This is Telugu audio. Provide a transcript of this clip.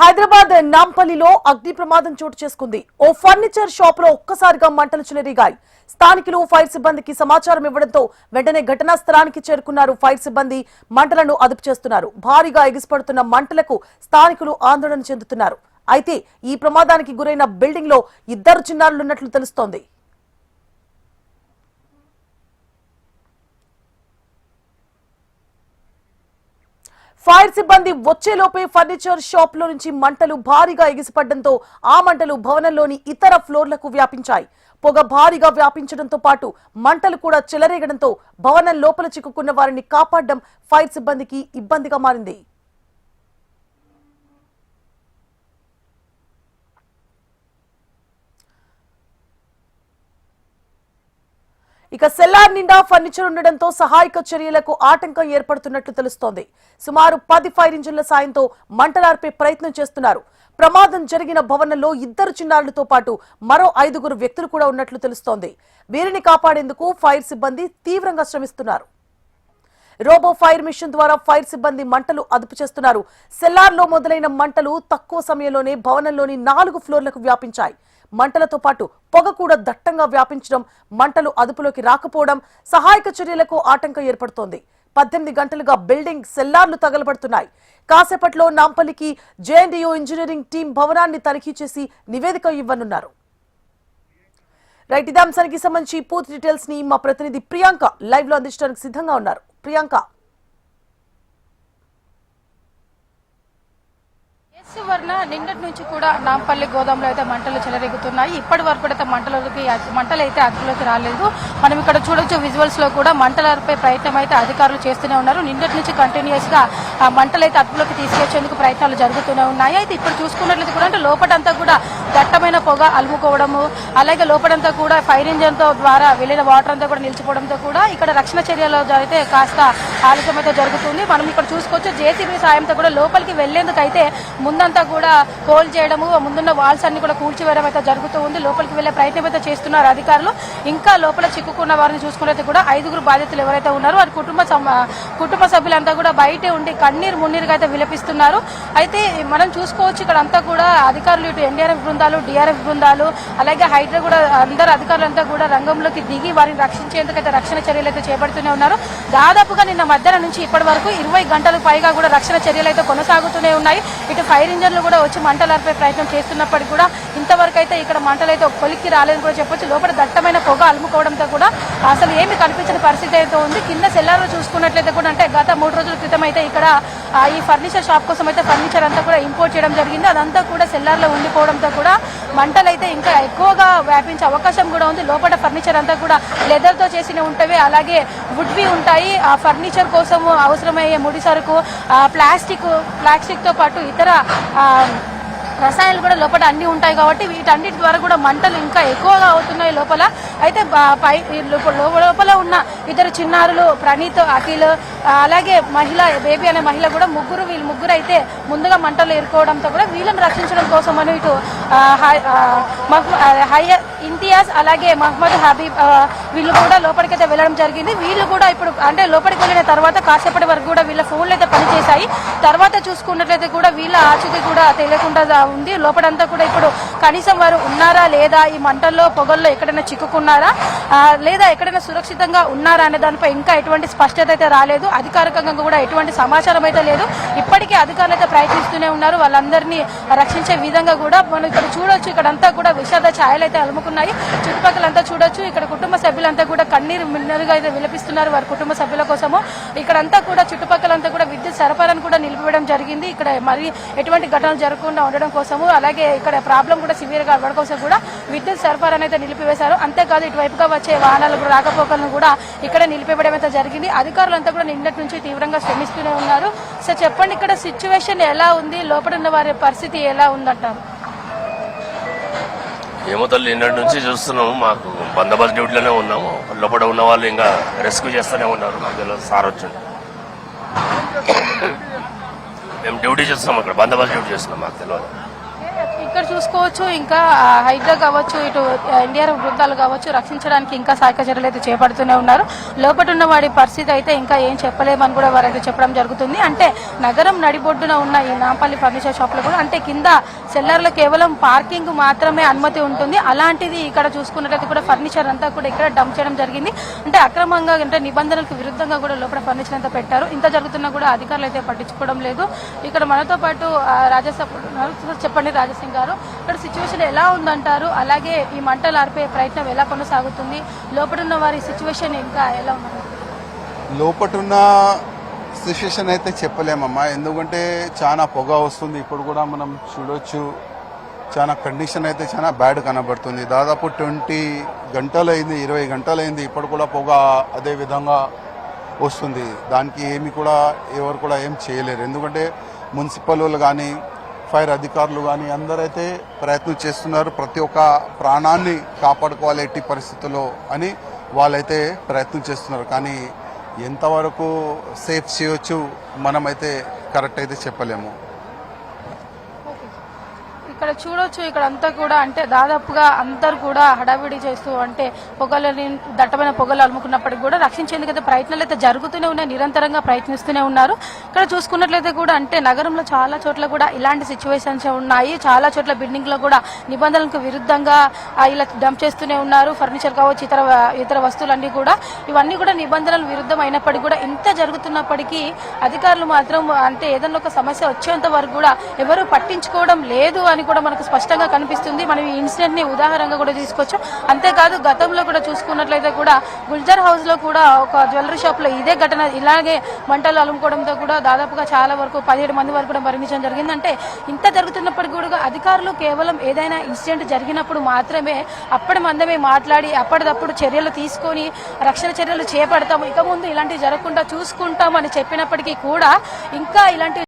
హైదరాబాద్ నాంపల్లిలో అగ్ని ప్రమాదం చోటు చేసుకుంది. ఓ ఫర్నిచర్ షాప్ లో ఒక్కసారిగా మంటలు చెలరేగాయి. స్థానికులు ఫైర్ సిబ్బందికి సమాచారం ఇవ్వడంతో వెంటనే ఘటనా స్థలానికి చేరుకున్నారు. ఫైర్ సిబ్బంది మంటలను అదుపు చేస్తున్నారు. భారీగా ఎగిసిపడుతున్న మంటలకు స్థానికులు ఆందోళన చెందుతున్నారు. అయితే ఈ ప్రమాదానికి గురైన బిల్డింగ్ లో 2 చిన్నారులున్నట్లు తెలుస్తోంది. ఫైర్ సిబ్బంది వచ్చేలోపే ఫర్నిచర్ షాప్ లో నుంచి మంటలు భారీగా ఎగిసిపడడంతో ఆ మంటలు భవనంలోని ఇతర ఫ్లోర్లకు వ్యాపించాయి. పొగ భారీగా వ్యాపించడంతో పాటు మంటలు కూడా చెలరేగడంతో భవనం లోపల చిక్కుకున్న వారిని కాపాడడం ఫైర్ సిబ్బందికి ఇబ్బందిగా మారింది. ఇక సెల్లార్ నిండా ఫర్నిచర్ ఉండడంతో సహాయక చర్యలకు ఆటంకం ఏర్పడుతున్నట్లు తెలుస్తోంది. సుమారు 10 ఫైర్ ఇంజిన్ల సాయంతో మంటలార్పే ప్రయత్నం చేస్తున్నారు. ప్రమాదం జరిగిన భవనంలో 2 చిన్నారులతో పాటు మరో 5 వ్యక్తులు కూడా ఉన్నట్లు తెలుస్తోంది. వీరిని కాపాడేందుకు ఫైర్ సిబ్బంది తీవ్రంగా శ్రమిస్తున్నారు. రోబో ఫైర్ మిషన్ ద్వారా ఫైర్ సిబ్బంది మంటలు అదుపు చేస్తున్నారు. సెల్లార్ లో మొదలైన మంటలు తక్కువ సమయంలోనే భవనంలోని 4 ఫ్లోర్లకు వ్యాపించాయి. మంటలతో పాటు పొగ కూడా దట్టంగా వ్యాపించడం, మంటలు అదుపులోకి రాకపోవడం సహాయక చర్యలకు ఆటంకం ఏర్పడుతోంది. 18 గంటలుగా బిల్డింగ్ సెల్లార్లు తగలబడుతున్నాయి. కాసేపట్లో నాంపల్లికి జేఎన్టీయూ ఇంజనీరింగ్ టీం భవనాన్ని తనిఖీ చేసి నివేదిక ఇవ్వనున్నారు. రైట్, ఇదే అంశానికి సంబంధించి పూర్తి డీటెయిల్స్ ని మా ప్రతినిధి ప్రియాంక లైవ్ లో అందించడానికి సిద్ధంగా ఉన్నారు. ప్రియాంక, నిన్నటి నుంచి కూడా నాంపల్లి గోదాంలో అయితే మంటలు చెలరేగుతున్నాయి. ఇప్పటి వరకు కూడా మంటలు అయితే అదుపులోకి రాలేదు. మనం ఇక్కడ చూడొచ్చు విజువల్స్ లో కూడా మంటలపై ప్రయత్నం అయితే అధికారులు చేస్తూనే ఉన్నారు. నిన్నటి నుంచి కంటిన్యూస్ గా మంటలు అయితే అదుపులోకి తీసుకొచ్చేందుకు ప్రయత్నాలు జరుగుతూనే ఉన్నాయి. అయితే ఇప్పుడు చూసుకున్నట్లయితే కూడా అంటే లోపలంతా కూడా దట్టమైన పొగ అలుముకోవడము, అలాగే లోపలంతా కూడా ఫైర్ ఇంజన్ ద్వారా వెళ్లిన వాటర్ అంతా కూడా నిలిచిపోవడంతో కూడా ఇక్కడ రక్షణ చర్యలు అయితే కాస్త ఆలస్యం అయితే జరుగుతుంది. మనం ఇక్కడ చూసుకోవచ్చు జేసీబీ సాయంతో కూడా లోపలికి వెళ్లేందుకు అయితే ముందంతా కూడా హోల్ చేయడము, ముందున్న వాల్స్ అన్ని కూడా కూల్చివేయడం అయితే జరుగుతూ ఉంది. లోపలికి వెళ్లే ప్రయత్నం అయితే చేస్తున్నారు అధికారులు. ఇంకా లోపల చిక్కుకున్న వారిని చూసుకున్నట్లయితే కూడా 5 బాధితులు ఎవరైతే ఉన్నారో వారి కుటుంబ సభ్యులంతా కూడా బయటే ఉండి కన్నీరు మున్నీరుగా అయితే విలపిస్తున్నారు. అయితే మనం చూసుకోవచ్చు ఇక్కడ అంతా కూడా అధికారులు ఇటు ఎన్డీఆర్ఎఫ్ బృందాలు, డిఆర్ఎఫ్ బృందాలు, అలాగే హైడ్రా కూడా అందరు అధికారులంతా కూడా రంగంలోకి దిగి వారిని రక్షించేందుకు అయితే రక్షణ చర్యలు అయితే చేపడుతూనే ఉన్నారు. దాదాపుగా నిన్న మధ్యాహ్నం నుంచి ఇప్పటి వరకు 20 గంటలకు పైగా కూడా రక్షణ చర్యలు అయితే కొనసాగుతూనే ఉన్నాయి. ఇటు ఫైర్ ఇంజన్లు కూడా వచ్చి మంటలార్పే ప్రయత్నం చేస్తున్నప్పటికీ కూడా ఇంతవరకు అయితే ఇక్కడ మంటలు అయితే కొలిక్కి రాలేదని కూడా చెప్పొచ్చు. లోపల దట్టమైన పొగ అలుముకోవడంతో కూడా అసలు ఏమి కనిపించిన పరిస్థితి అయితే ఉంది. కింద సెల్లార్లో చూసుకున్నట్లయితే కూడా అంటే గత 3 రోజుల క్రితం అయితే ఇక్కడ ఈ ఫర్నిచర్ షాప్ కోసం అయితే ఫర్నిచర్ అంతా కూడా ఇంపోర్ట్ చేయడం జరిగింది. అదంతా కూడా సెల్లార్లో ఉండిపోవడంతో కూడా మంటలు అయితే ఇంకా ఎక్కువగా వ్యాపించే అవకాశం కూడా ఉంది. లోపల ఫర్నిచర్ అంతా కూడా లెదర్తో చేసిన ఉంటవి, అలాగే వుడ్వి ఉంటాయి. ఆ ఫర్నిచర్ కోసం అవసరమయ్యే ముడి సరుకు, ప్లాస్టిక్ తో పాటు ఇతర రసాయనాలు కూడా లోపల అన్ని ఉంటాయి. కాబట్టి వీటన్నిటి ద్వారా కూడా మంటలు ఇంకా ఎక్కువగా అవుతున్నాయి లోపల. అయితే లోపల ఉన్న 2 చిన్నారులు ప్రణీత్, అఖిల్, అలాగే బేబీ అనే మహిళ కూడా వీళ్ళు ముగ్గురు అయితే ముందుగా మంటలు ఎదుర్కోవడంతో కూడా వీళ్ళని రక్షించడం కోసం అని ఇటు ఇంతియాజ్ అలాగే మహమ్మద్ హబీబ్ వీళ్ళు కూడా లోపలికైతే వెళ్ళడం జరిగింది. వీళ్ళు కూడా ఇప్పుడు అంటే లోపలికి వెళ్ళిన తర్వాత కాసేపటి వరకు కూడా వీళ్ళ ఫోన్లు అయితే పనిచేశాయి. తర్వాత చూసుకున్నట్లయితే కూడా వీళ్ళ ఆచూకీ కూడా తెలియకుండా ఉంది. లోపలంతా కూడా ఇప్పుడు కనీసం వారు ఉన్నారా లేదా, ఈ మంటల్లో పొగల్లో ఎక్కడైనా చిక్కుకున్నారా లేదా ఎక్కడైనా సురక్షితంగా ఉన్నారా అనే దానిపై ఇంకా ఎటువంటి స్పష్టత అయితే రాలేదు. అధికారికంగా కూడా ఎటువంటి సమాచారం అయితే లేదు. ఇప్పటికే అధికారులు అయితే ప్రయత్నిస్తూనే ఉన్నారు వాళ్ళందరినీ రక్షించే విధంగా కూడా. మనం ఇక్కడ చూడొచ్చు ఇక్కడంతా కూడా విషాద ఛాయలు అయితే అలుముకున్నాయి. చుట్టుపక్కలంతా చూడొచ్చు ఇక్కడ కుటుంబ సభ్యులంతా కూడా కన్నీరు మిన్నరుగా అయితే విలపిస్తున్నారు వారి కుటుంబ సభ్యుల కోసము. ఇక్కడంతా కూడా చుట్టుపక్కలంతా కూడా విద్యుత్ సరఫరాను కూడా నిలిపివేయడం జరిగింది. ఇక్కడ మరి ఎటువంటి ఘటనలు జరగకుండా ఉండడం కోసము, అలాగే ఇక్కడ ప్రాబ్లం కూడా సివియర్గా అవ్వడం కోసం కూడా విద్యుత్ సరఫరాను అయితే నిలిపివేశారు. అంతేకాదు ఇటువైపుగా వచ్చే వాహనాలు రాకపోకలను కూడా ఇక్కడ నిలిపివేయడం అయితే జరిగింది. అధికారులంతా కూడా నిన్నటి నుంచి తీవ్రంగా శ్రమిస్తూనే ఉన్నారు. సార్ చెప్పండి, ఇక్కడ సిచ్యువేషన్ ఎలా ఉంది, లోపల ఉన్న వారి పరిస్థితి ఎలా ఉందంటారు? ఏమో తల్లి, నిన్నటి నుంచి చూస్తున్నాము. మాకు బందోబస్తు డ్యూటీలోనే ఉన్నాము. లోపల ఉన్న వాళ్ళు ఇంకా రెస్క్యూ చేస్తూనే ఉన్నారు. మధ్యలో సార్ వచ్చింది, మేము డ్యూటీ చేస్తున్నాం, ఇక్కడ బందోబస్తు డ్యూటీ చేస్తున్నాం. మాకు తెలియదు. ఇక్కడ చూసుకోవచ్చు ఇంకా హైడ్రా కావచ్చు, ఇటు ఎన్డీఆర్ఎఫ్ బృందాలు కావచ్చు రక్షించడానికి ఇంకా సహాయక చర్యలు అయితే చేపడుతూనే ఉన్నారు. లోపల ఉన్న వాడి పరిస్థితి అయితే ఇంకా ఏం చెప్పలేమని కూడా వారైతే చెప్పడం జరుగుతుంది. అంటే నగరం నడిబొడ్డున ఉన్న ఈ నాంపల్లి ఫర్నిచర్ షాప్లో కూడా అంటే కింద సెల్లర్లో కేవలం పార్కింగ్ మాత్రమే అనుమతి ఉంటుంది. అలాంటిది ఇక్కడ చూసుకున్నట్లయితే కూడా ఫర్నిచర్ అంతా కూడా ఇక్కడ డంప్ చేయడం జరిగింది. అంటే అక్రమంగా అంటే నిబంధనలకు విరుద్ధంగా కూడా లోపల ఫర్నిచర్ అంతా పెట్టారు. ఇంత జరుగుతున్నా కూడా అధికారులు అయితే పట్టించుకోవడం లేదు. ఇక్కడ మనతో పాటు చెప్పండి రాజసింగ్ గారు, ఇక్కడ సిచ్యువేషన్ ఎలా ఉందంటారు? అలాగే ఈ మంటలు ఆర్పే ప్రయత్నం ఎలా కొనసాగుతుంది? లోపడున్న వారి సిచ్యువేషన్ ఇంకా ఎలా ఉంది? లోపటున్న సిచ్యువేషన్ అయితే చెప్పలేమమ్మా, ఎందుకంటే చాలా పొగ వస్తుంది. ఇప్పుడు కూడా మనం చూడొచ్చు, చాలా కండిషన్ అయితే చాలా బ్యాడ్ కనబడుతుంది. దాదాపు 20 గంటలైంది, 20 గంటలైంది, ఇప్పుడు కూడా పొగ అదే విధంగా వస్తుంది. దానికి ఏమి కూడా ఎవరు కూడా ఏం చేయలేరు. ఎందుకంటే మున్సిపల్ వాళ్ళు కానీ ఫైర్ అధికారులు కానీ అందరైతే ప్రయత్నం చేస్తున్నారు. ప్రతి ఒక్క ప్రాణాన్ని కాపాడుకోవాలి ఎట్టి పరిస్థితుల్లో అని వాళ్ళైతే ప్రయత్నం చేస్తున్నారు. కానీ ఎంతవరకు సేఫ్ చేయొచ్చు మనమైతే కరెక్ట్ అయితే చెప్పలేము. ఇక్కడ చూడొచ్చు, ఇక్కడ అంతా కూడా అంటే దాదాపుగా అందరు కూడా హడావిడి చేస్తూ అంటే పొగలని దట్టమైన పొగలు అలుముకున్నప్పటికీ కూడా రక్షించేందుకైతే ప్రయత్నాలు అయితే జరుగుతూనే ఉన్నాయి, నిరంతరంగా ప్రయత్నిస్తూనే ఉన్నారు. ఇక్కడ చూసుకున్నట్లయితే కూడా అంటే నగరంలో చాలా చోట్ల కూడా ఇలాంటి సిచ్యువేషన్స్ ఉన్నాయి. చాలా చోట్ల బిల్డింగ్ లో కూడా నిబంధనలకు విరుద్ధంగా ఇలా డంప్ చేస్తూనే ఉన్నారు. ఫర్నిచర్ కావచ్చు, ఇతర వస్తువులన్నీ కూడా ఇవన్నీ కూడా నిబంధనలు విరుద్ధం అయినప్పటికీ కూడా ఇంత జరుగుతున్నప్పటికీ అధికారులు మాత్రం అంటే ఏదైనా ఒక సమస్య వచ్చేంత వరకు కూడా ఎవరు పట్టించుకోవడం లేదు అని కూడా మనకు స్పష్టంగా కనిపిస్తుంది. మనం ఈ ఇన్సిడెంట్ ని ఉదాహరణగా కూడా తీసుకోవచ్చు. అంతేకాదు గతంలో కూడా చూసుకున్నట్లయితే కూడా గుల్జర్ హౌస్ లో కూడా ఒక జ్యువెలరీ షాప్ లో ఇదే ఘటన ఇలాగే మంటలు అలుముకోవడంతో కూడా దాదాపుగా చాలా వరకు 17 మంది వరకు కూడా మరణించడం జరిగింది. అంటే ఇంత జరుగుతున్నప్పటికీ కూడా అధికారులు కేవలం ఏదైనా ఇన్సిడెంట్ జరిగినప్పుడు మాత్రమే అప్పటి మందమే మాట్లాడి అప్పటిదప్పుడు చర్యలు తీసుకొని రక్షణ చర్యలు చేపడతాము, ఇక ముందు ఇలాంటివి జరగకుండా చూసుకుంటాం అని చెప్పినప్పటికీ కూడా ఇంకా ఇలాంటి